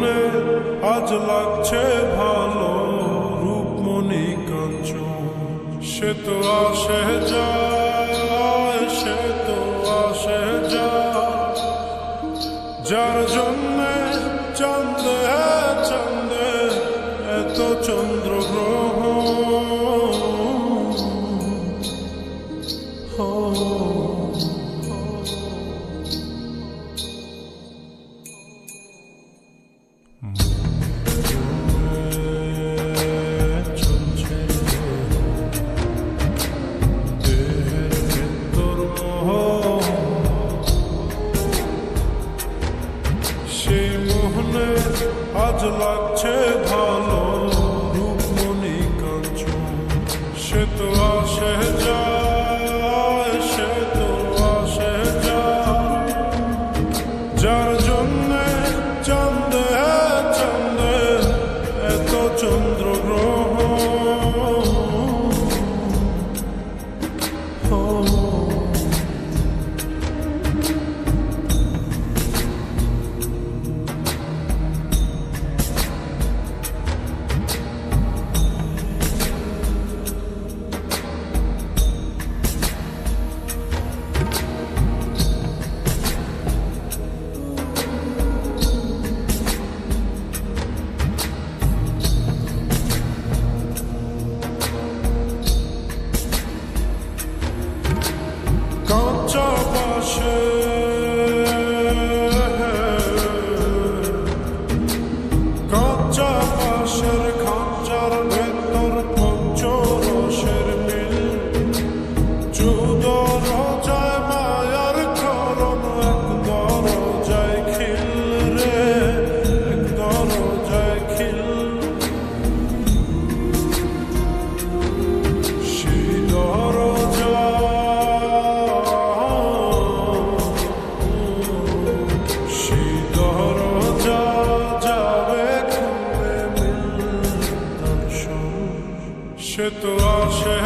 মোহনে আজ লাগছে ভালো রূপমণি কাঞ্চন। সে তো আসে যায়, সে তো আসে যায়, যার জন্যে চাঁদে চাঁদে এত চন্দ্রগ্রহণ। সেই মোহনে আজ লাগছে ভালো রূপমণি কাঞ্চন। সে তো আসে যায়, সে তো আসে যায়, যার জন্যে চাঁদে চাঁদে এত চন্দ্রগ্রহণ। কাঁচা বাঁশে কাঁচা বাঁশের খাঁচার ভেতর পঞ্চরসের মিল, চৌদ রোজায় মায়ার করণ, এক দরজায় খিল রে, এক দরজায় খিল। সেই দরজা সে তো আসে